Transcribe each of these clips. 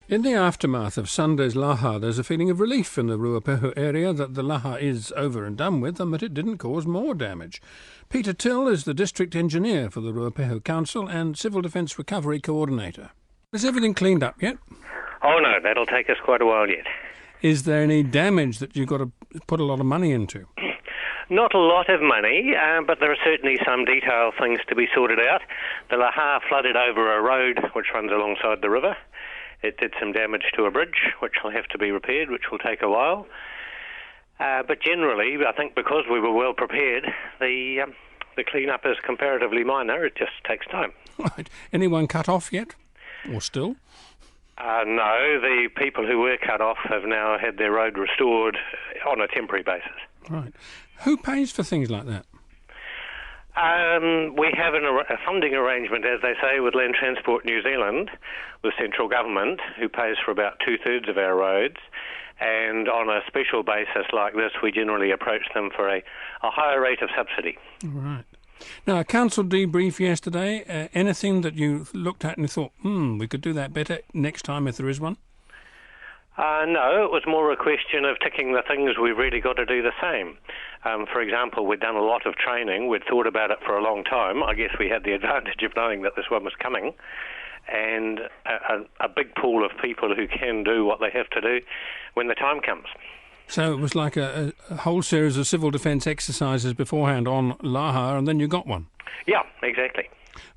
In the aftermath of Sunday's Lahar, there's a feeling of relief in the Ruapehu area that the Lahar is over and done with and that it didn't cause more damage. Peter Till is the District Engineer for the Ruapehu Council and Civil Defence Recovery Coordinator. Is everything cleaned up yet? Oh no, that'll take us quite a while yet. Is there any damage that you've got to put a lot of money into? Not a lot of money, but there are certainly some detailed things to be sorted out. The Lahar flooded over a road which runs alongside the river. It did some damage to a bridge, which will have to be repaired, which will take a while. But generally, I think because we were well prepared, the clean-up is comparatively minor. It just takes time. Right. Anyone cut off yet? Or still? No, the people who were cut off have now had their road restored on a temporary basis. Right. Who pays for things like that? We have a funding arrangement, as they say, with Land Transport New Zealand, with central government, who pays for about two-thirds of our roads. And on a special basis like this, we generally approach them for a higher rate of subsidy. Right. Now, a council debrief yesterday. Anything that you looked at and thought, we could do that better next time if there is one? No, it was more a question of ticking the things we've really got to do the same. For example, we'd done a lot of training. We'd thought about it for a long time. I guess we had the advantage of knowing that this one was coming. And a big pool of people who can do what they have to do when the time comes. So it was like a whole series of civil defence exercises beforehand on Lahar, and then you got one? Yeah, exactly.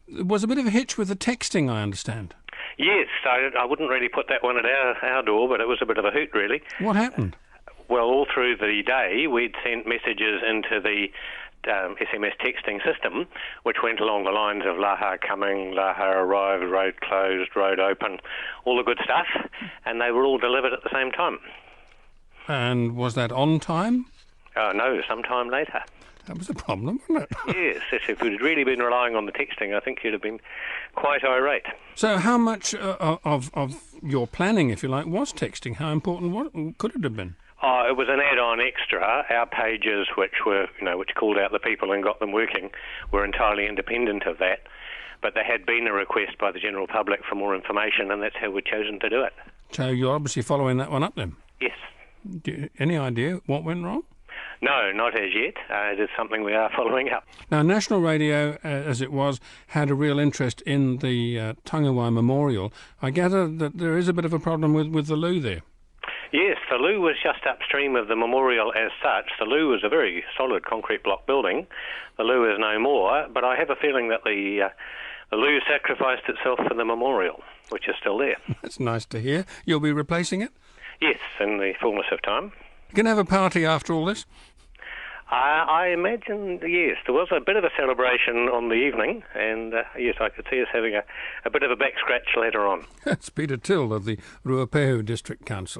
There was a bit of a hitch with the texting, I understand. Yes, I wouldn't really put that one at our door, but it was a bit of a hoot, really. What happened? Well, all through the day, we'd sent messages into the SMS texting system, which went along the lines of Lahar coming, Lahar arrived, road closed, road open, all the good stuff, and they were all delivered at the same time. And was that on time? No, sometime later. That was a problem, wasn't it? Yes, if you'd really been relying on the texting, I think you'd have been quite irate. So how much of your planning, if you like, was texting? How important could it have been? It was an add-on extra. Our pages, which called out the people and got them working, were entirely independent of that. But there had been a request by the general public for more information, and that's how we've chosen to do it. So you're obviously following that one up then? Yes. Any idea what went wrong? No, not as yet. It is something we are following up. Now, National Radio, as it was, had a real interest in the Tangawai Memorial. I gather that there is a bit of a problem with the loo there. Yes, the loo was just upstream of the memorial as such. The loo was a very solid concrete block building. The loo is no more, but I have a feeling that the loo sacrificed itself for the memorial, which is still there. That's nice to hear. You'll be replacing it? Yes, in the fullness of time. You can have a party after all this? I imagine, yes. There was a bit of a celebration on the evening, and yes, I could see us having a bit of a back scratch later on. That's Peter Till of the Ruapehu District Council.